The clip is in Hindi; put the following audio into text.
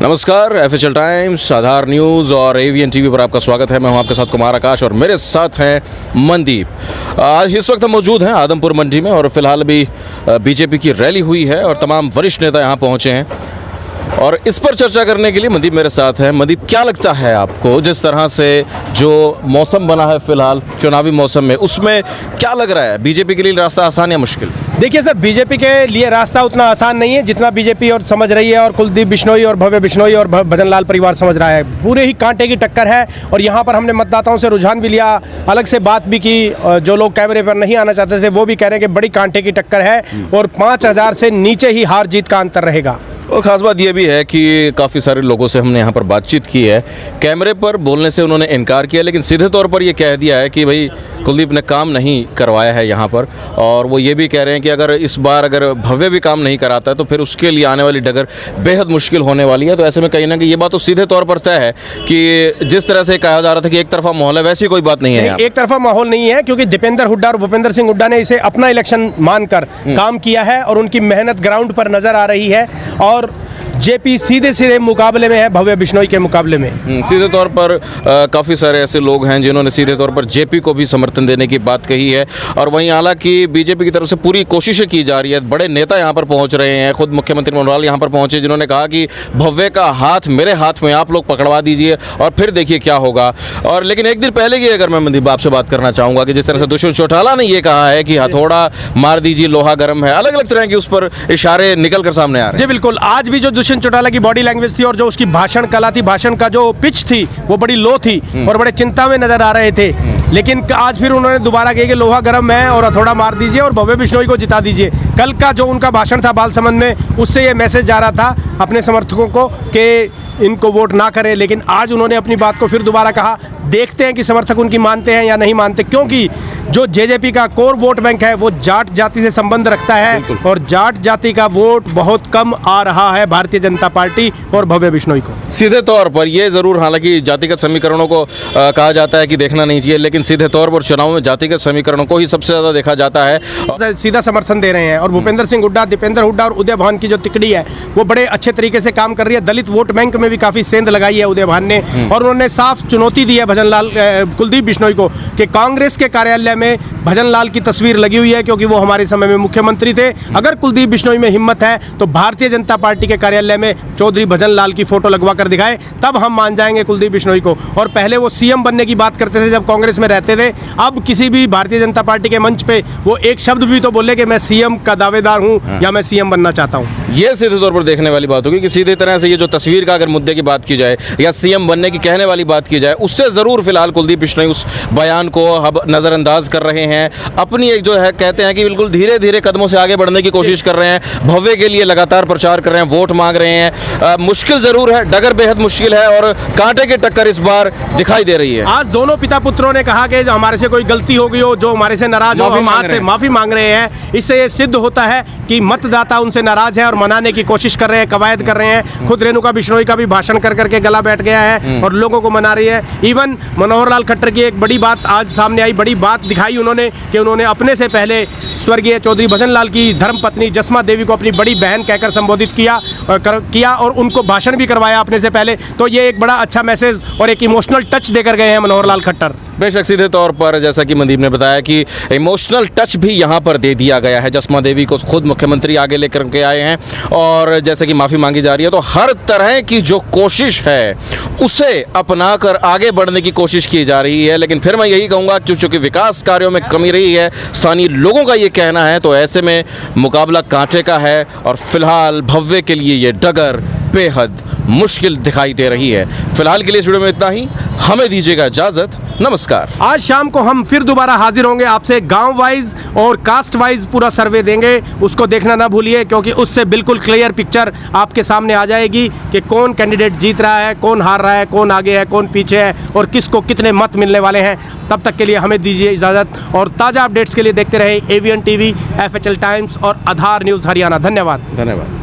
नमस्कार, एफएचएल टाइम्स, आधार न्यूज़ और एवीएन टीवी पर आपका स्वागत है। मैं हूं आपके साथ कुमार आकाश और मेरे साथ हैं मनदीप। आज इस वक्त हम मौजूद हैं आदमपुर मंडी में और फिलहाल अभी बीजेपी की रैली हुई है और तमाम वरिष्ठ नेता यहां पहुंचे हैं और इस पर चर्चा करने के लिए मनदीप मेरे साथ हैं। मनदीप, क्या लगता है आपको, जिस तरह से जो मौसम बना है फिलहाल चुनावी मौसम में, उसमें क्या लग रहा है, बीजेपी के लिए रास्ता आसान या मुश्किल? देखिए सर, बीजेपी के लिए रास्ता उतना आसान नहीं है जितना बीजेपी और समझ रही है और कुलदीप बिश्नोई और भव्य बिश्नोई और भजन लाल परिवार समझ रहा है। पूरे ही कांटे की टक्कर है और यहाँ पर हमने मतदाताओं से रुझान भी लिया, अलग से बात भी की। जो लोग कैमरे पर नहीं आना चाहते थे वो भी कह रहे हैं कि बड़ी कांटे की टक्कर है और 5,000 से नीचे ही हार जीत का अंतर रहेगा। और ख़ास बात यह भी है कि काफ़ी सारे लोगों से हमने यहाँ पर बातचीत की है, कैमरे पर बोलने से उन्होंने इनकार किया, लेकिन सीधे तौर पर ये कह दिया है कि भाई कुलदीप ने काम नहीं करवाया है यहाँ पर। और वो ये भी कह रहे हैं कि अगर इस बार अगर भव्य भी काम नहीं कराता है तो फिर उसके लिए आने वाली डगर बेहद मुश्किल होने वाली है। तो ऐसे में कहीं ना कहीं ये बात तो सीधे तौर पर तय है कि जिस तरह से कहा जा रहा था कि एक तरफा माहौल है, वैसी कोई बात नहीं है। एक तरफा माहौल नहीं है, क्योंकि दीपेंद्र हुड्डा और भूपेंद्र सिंह हुड्डा ने इसे अपना इलेक्शन मानकर काम किया है और उनकी मेहनत ग्राउंड पर नजर आ रही है। और जेपी सीधे सीधे मुकाबले में है भव्य बिश्नोई के मुकाबले में। सीधे तौर पर काफ़ी सारे ऐसे लोग हैं जिन्होंने सीधे तौर पर जेपी को भी समर्थन देने की बात कही है। और वहीं हालांकि बीजेपी की तरफ से पूरी कोशिशें की जा रही है, बड़े नेता यहाँ पर पहुँच रहे हैं, खुद मुख्यमंत्री मनोहर लाल यहाँ पर पहुँचे, जिन्होंने कहा कि भव्य का हाथ मेरे हाथ में, आप लोग पकड़वा दीजिए और फिर देखिए क्या होगा। और लेकिन एक दिन पहले की अगर मैं मनदीप आपसे बात करना चाहूँगा कि जिस तरह से दुष्यंत चौटाला ने ये कहा है कि हथौड़ा मार दीजिए, लोहा गर्म है, अलग अलग तरह के उस पर इशारे निकल कर सामने आ रहे हैं। जी बिल्कुल, आज भी जो दुष्यंत चौटाला की बॉडी लैंग्वेज थी और जो उसकी भाषण कला थी, भाषण का जो पिच थी वो बड़ी लो थी और बड़े चिंता में नजर आ रहे थे। लेकिन आज फिर उन्होंने दोबारा कहा कि लोहा गर्म है और हथौड़ा मार दीजिए और भव्य बिश्नोई को जिता दीजिए। कल का जो उनका भाषण था बालसमंद में, उससे ये मैसेज जा रहा था अपने समर्थकों को कि इनको वोट ना करें। लेकिन आज उन्होंने अपनी बात को फिर दोबारा कहा। देखते हैं कि समर्थक उनकी मानते हैं या नहीं मानते, क्योंकि जो जेजेपी का कोर वोट बैंक है वो जाट जाति से संबंध रखता है और जाट जाति का वोट बहुत कम आ रहा है भारतीय जनता पार्टी और भव्य बिश्नोई को। सीधे तौर पर ये ज़रूर, हालांकि जातिगत समीकरणों को कहा जाता है कि देखना नहीं चाहिए, लेकिन सीधे तौर पर चुनाव में जातिगत समीकरणों को ही सबसे ज़्यादा देखा जाता है। सीधा समर्थन दे रहे हैं और भूपेंद्र सिंह हुड्डा, दीपेंद्र हुड्डा और उदय भान की जो तिकड़ी है वो बड़े अच्छे तरीके से काम कर रही है। दलित वोट बैंक में भी काफ़ी सेंध लगाई है उदय भान ने और उन्होंने साफ चुनौती दी है भजन लाल कुलदीप बिश्नोई को कि कांग्रेस के कार्यालय में भजन लाल की तस्वीर लगी हुई है, क्योंकि वो हमारे समय में मुख्यमंत्री थे। अगर कुलदीप बिश्नोई में हिम्मत है तो भारतीय जनता पार्टी के कार्यालय में चौधरी भजन लाल की फोटो लगवा कर दिखाए, तब हम मान जाएंगे कुलदीप बिश्नोई को। और पहले वो सीएम बनने की बात करते थे जब कांग्रेस में रहते थे, अब किसी भी भारतीय जनता पार्टी के मंच पे वो एक शब्द भी तो बोले कि मैं सीएम का दावेदार हूँ या मैं सीएम बनना चाहता हूँ। ये सीधे तौर पर देखने वाली बात होगी कि सीधे तरह से ये जो तस्वीर का अगर मुद्दे की बात की जाए या सीएम बनने की कहने वाली बात की जाए, उससे ज़रूर फिलहाल कुलदीप बिश्नोई उस बयान को अब नज़रअंदाज कर रहे हैं। अपनी एक जो है कहते हैं कि बिल्कुल धीरे धीरे कदमों से आगे बढ़ने की कोशिश कर रहे हैं, भव्य के लिए लगातार प्रचार कर रहे हैं, वोट मांग रहे हैं। मुश्किल ज़रूर है, डगर बेहद मुश्किल है और कांटे की टक्कर इस बार दिखाई दे रही है। आज दोनों पिता पुत्रों ने कहा कि हमारे से कोई गलती हो गई हो, जो हमारे से नाराज हो, हम आज से माफ़ी मांग रहे हैं। इससे ये सिद्ध होता है कि मतदाता उनसे नाराज है और मनाने की कोशिश कर रहे हैं, कवायद कर रहे हैं। खुद रेणुका बिश्नोई का भी भाषण कर करके गला बैठ गया है और लोगों को मना रही है। इवन मनोहर लाल खट्टर की एक बड़ी बात आज सामने आई, बड़ी बात दिखाई उन्होंने कि उन्होंने अपने से पहले स्वर्गीय चौधरी भजन लाल की धर्मपत्नी जसमा देवी को अपनी बड़ी बहन कहकर संबोधित किया और उनको भाषण भी करवाया अपने से पहले। तो ये एक बड़ा अच्छा मैसेज और एक इमोशनल टच देकर गए हैं मनोहर लाल खट्टर। बेशक सीधे तौर पर जैसा कि मनदीप ने बताया कि इमोशनल टच भी यहाँ पर दे दिया गया है। जसमा देवी को खुद मुख्यमंत्री आगे लेकर के आए हैं और जैसे कि माफ़ी मांगी जा रही है, तो हर तरह की जो कोशिश है उसे अपना कर आगे बढ़ने की कोशिश की जा रही है। लेकिन फिर मैं यही कहूँगा कि चूँकि विकास कार्यों में कमी रही है, स्थानीय लोगों का ये कहना है, तो ऐसे में मुकाबला कांटे का है और फिलहाल भव्य के लिए ये डगर बेहद मुश्किल दिखाई दे रही है। फिलहाल के लिए इस वीडियो में इतना ही, हमें दीजिएगा इजाज़त, नमस्कार। आज शाम को हम फिर दोबारा हाजिर होंगे, आपसे गांव वाइज और कास्ट वाइज पूरा सर्वे देंगे, उसको देखना ना भूलिए, क्योंकि उससे बिल्कुल क्लियर पिक्चर आपके सामने आ जाएगी कि कौन कैंडिडेट जीत रहा है, कौन हार रहा है, कौन आगे है, कौन पीछे है और किसको कितने मत मिलने वाले हैं। तब तक के लिए हमें दीजिए इजाज़त और ताज़ा अपडेट्स के लिए देखते रहे एवीएन टीवी, एफएचएल टाइम्स और आधार न्यूज़ हरियाणा। धन्यवाद।